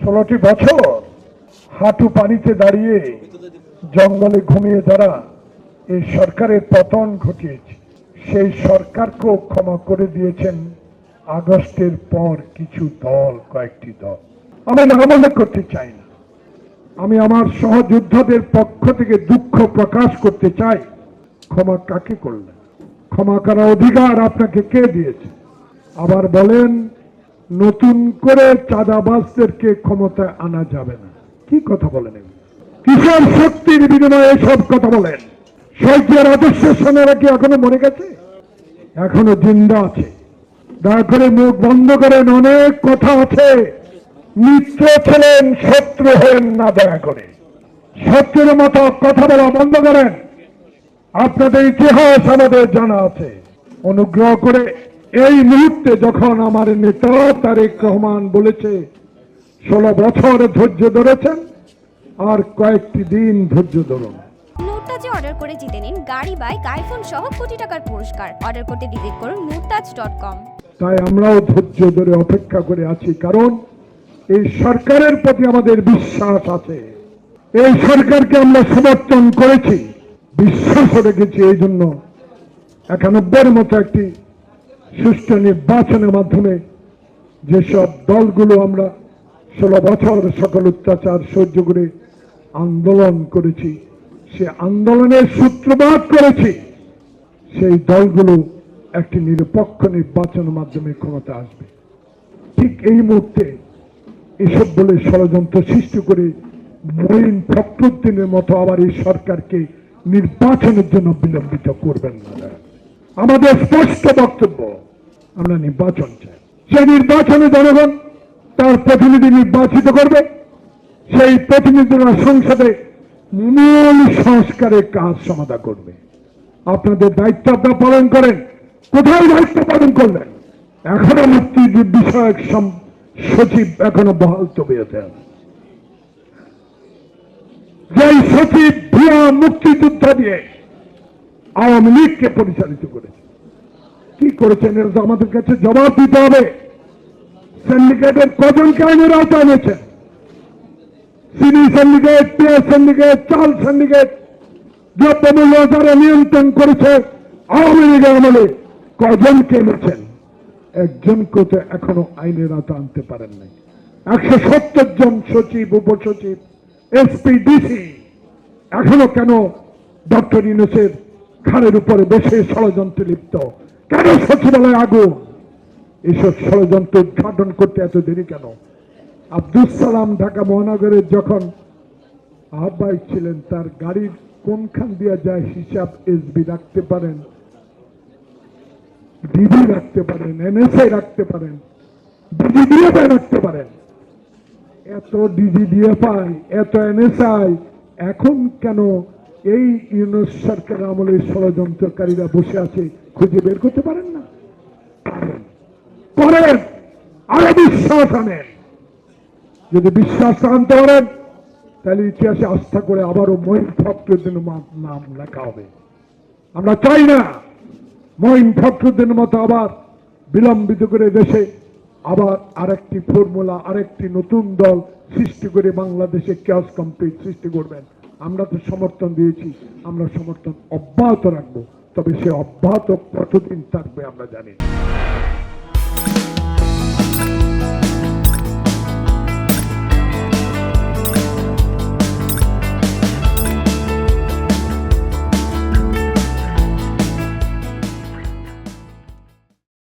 16টি বছর হাঁটু পানিতে দাঁড়িয়ে জঙ্গলে ঘুমিয়ে যারা এই সরকারের পতন ঘটিয়েছে, সেই সরকারকেও ক্ষমা করে দিয়েছেন আগস্টের পর কিছু দল, কয়েকটি দল। আমি নাম উল্লেখ করতে চাই না। আমি আমার সহযোদ্ধাদের পক্ষ থেকে দুঃখ প্রকাশ করতে চাই। ক্ষমা কাকে করলেন? ক্ষমা করার অধিকার আপনাকে কে দিয়েছে? আবার বলেন নতুন করে চাঁদাবাজদেরকে ক্ষমতায় আনা যাবে না। কি কথা বলেন? কিসের শক্তির বিনিময়ে সব কথা বলেন? শহীদের আদর্শের সেনারা কি এখনো মরে গেছে? এখনো জিন্দা আছে। দয়া করে মুখ বন্ধ করেন, অনেক কথা আছে। মিত্র ছিলেন, শত্রু হলেন না। দয়া করে শত্রুর মতো কথা বলা বন্ধ করেন। আপনাদের ইতিহাস আমাদের জানা আছে। অনুগ্রহ করে এই মুহূর্তে যখন আমার নেতা তারেক রহমান বলেছে 16 বছর ধৈর্য ধরেছেন, আর কয়েকটি দিন ধৈর্য ধরুন। মুরতাজে অর্ডার করে জিতে নিন গাড়ি, বাইক, আইফোন সহ কোটি টাকার পুরস্কার। অর্ডার করতে ভিজিট করুন murtaj.com। তাই আমরাও ধৈর্য ধরে অপেক্ষা করে আছি, কারণ এই সরকারের প্রতি আমাদের বিশ্বাস আছে। এই সরকারকে আমরা সমর্থন করেছি, বিশ্বাস রেখেছি। এই জন্য 91-এর মতো একটি সুষ্ঠু নির্বাচনের মাধ্যমে যেসব দলগুলো আমরা 16 বছর সকল অত্যাচার সহ্য করে আন্দোলন করেছি, সে আন্দোলনের সূত্রপাত করেছি, সেই দলগুলো একটি নিরপেক্ষ নির্বাচনের মাধ্যমে ক্ষমতা আসবে। ঠিক এই মুহূর্তে এসব বলে ষড়যন্ত্র সৃষ্টি করে মঈন ফখরুদ্দিনের মতো আবার এই সরকারকে নির্বাচনের জন্য বিলম্বিত করবেন না। আমাদের স্পষ্ট বক্তব্য, আমরা নির্বাচন চাই। সেই নির্বাচনে জনগণ তার প্রতিনিধি নির্বাচিত করবে। সেই প্রতিনিধিরা সংসদে মূল সংস্কারের কাজ সমাধান করবে। আপনাদের দায়িত্ব আপনারা পালন করেন। কোথায় দায়িত্ব পালন করলেন? এখনো মুক্তিযুদ্ধ বিষয়ক সচিব এখনো বহাল তবিয়তে আছে। যেই সচিব ভুয়া মুক্তিযোদ্ধা দিয়ে আওয়ামী লীগকে পরিচালিত করেছে, কি করেছেন এটা তো আমাদের কাছে জবাব দিতে হবে। সিন্ডিকেটের কজনকে আইনের আওতায় এনেছেন? চিনি সিন্ডিকেট, পেঁয়াজ সিন্ডিকেট, চাল সিন্ডিকেট, দ্রব্যমূল্য যারা নিয়ন্ত্রণ করেছে আওয়ামী লীগের আমলে কজনকে এনেছেন? একজনকে তো এখনো আইনের আওতায় আনতে পারেন নাই। 170 জন সচিব, উপসচিব, এসপি, ডিসি এখনো কেন ডক্টর ইউনূসের ঘাড়ের উপরে বসে ষড়যন্ত্রে লিপ্ত? কেন সচিবালয় আগুন? এসব ষড়যন্ত্র উদ্ঘাটন করতে এত দেরি কেন? আব্দুল সালাম ঢাকা মহানগরের যখন আহ্বায়ক ছিলেন, তার গাড়ির কোনখান দিয়ে যায় হিসাব এসবি রাখতে পারেন, ডিবি রাখতে পারেন, এনএসআই রাখতে পারেন, ডিজিডিএফআই রাখতে পারেন। এত ডিজিডিএফআই, এত এনএসআই এখন কেন এই ইউনূস সরকার আমলে ষড়যন্ত্রকারীরা বসে আছে খুঁজে বের করতে পারেন না? করেন, আরো বিশ্বাস আনেন। যদি বিশ্বাস আনতে পারেন তাহলে ইতিহাসে আস্থা করে আবারও মঈন ফখরুদ্দিনের নাম লেখা হবে। আমরা চাই না মঈন ফখরুদ্দিনের মতো আবার বিলম্বিত করে দেশে আবার আরেকটি ফর্মুলা, আরেকটি নতুন দল সৃষ্টি করে বাংলাদেশে ক্যাশ কমপ্লিট সৃষ্টি করবেন। আমরা তো সমর্থন দিয়েছি, আমরা সমর্থন অব্যাহত রাখবো। তবে সে অব্যাহত কতদিন থাকবে আমরা জানি না।